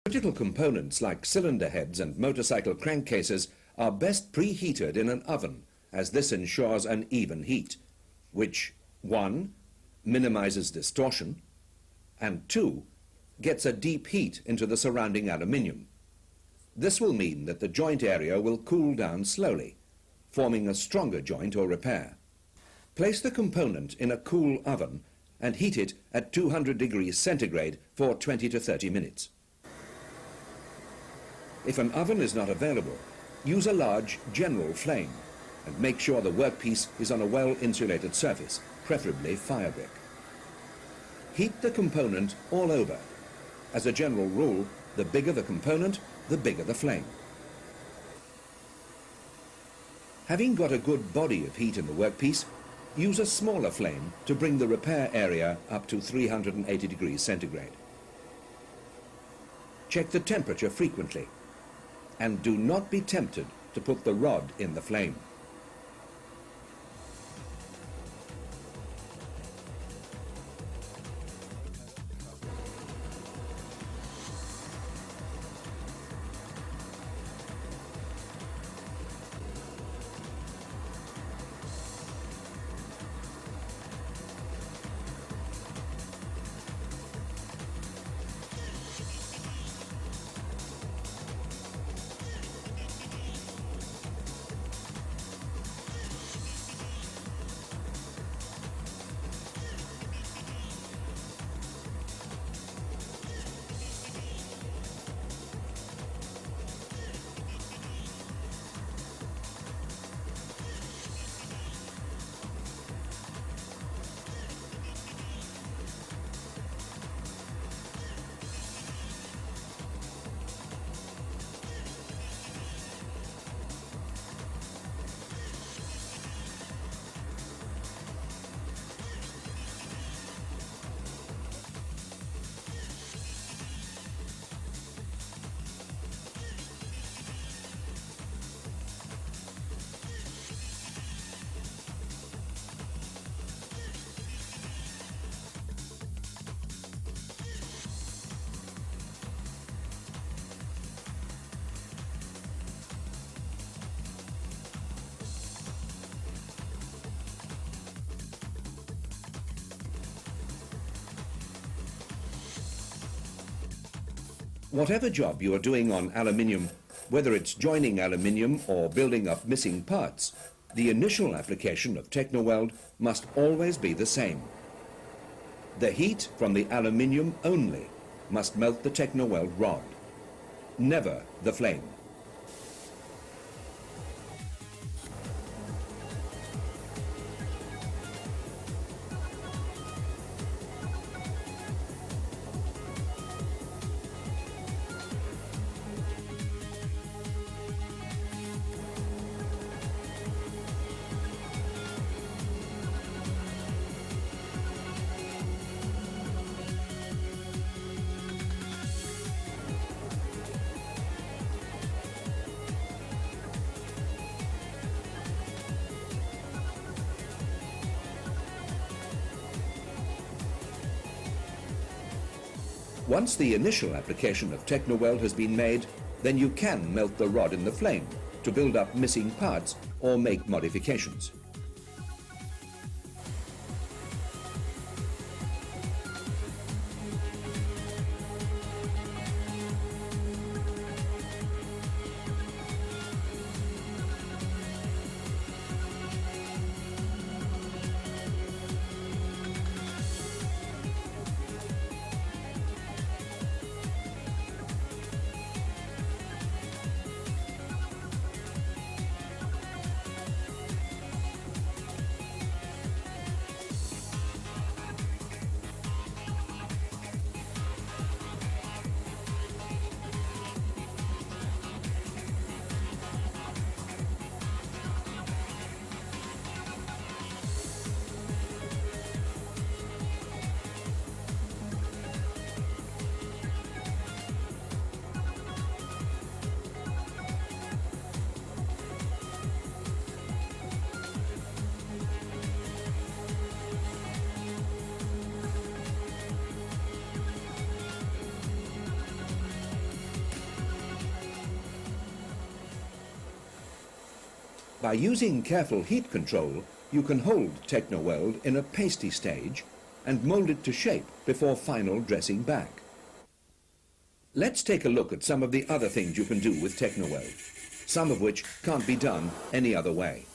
Critical components like cylinder heads and motorcycle crankcases are best preheated in an oven, as this ensures an even heat, which 1. minimizes distortion, and 2. gets a deep heat into the surrounding aluminium. This will mean that the joint area will cool down slowly, forming a stronger joint or repair. Place the component in a cool oven and heat it at 200 degrees centigrade for 20 to 30 minutes. If an oven is not available, use a large general flame and make sure the workpiece is on a well-insulated surface, preferably firebrick. Heat the component all over. As a general rule, the bigger the component, the bigger the flame. Having got a good body of heat in the workpiece, use a smaller flame to bring the repair area up to 380 degrees centigrade. Check the temperature frequently, and do not be tempted to put the rod in the flame. Whatever job you are doing on aluminium, whether it's joining aluminium or building up missing parts, the initial application of Technoweld must always be the same. The heat from the aluminium only must melt the Technoweld rod, never the flame. Once the initial application of Technoweld has been made, then you can melt the rod in the flame to build up missing parts or make modifications. By using careful heat control, you can hold Technoweld in a pasty stage and mold it to shape before final dressing back. Let's take a look at some of the other things you can do with Technoweld, some of which can't be done any other way.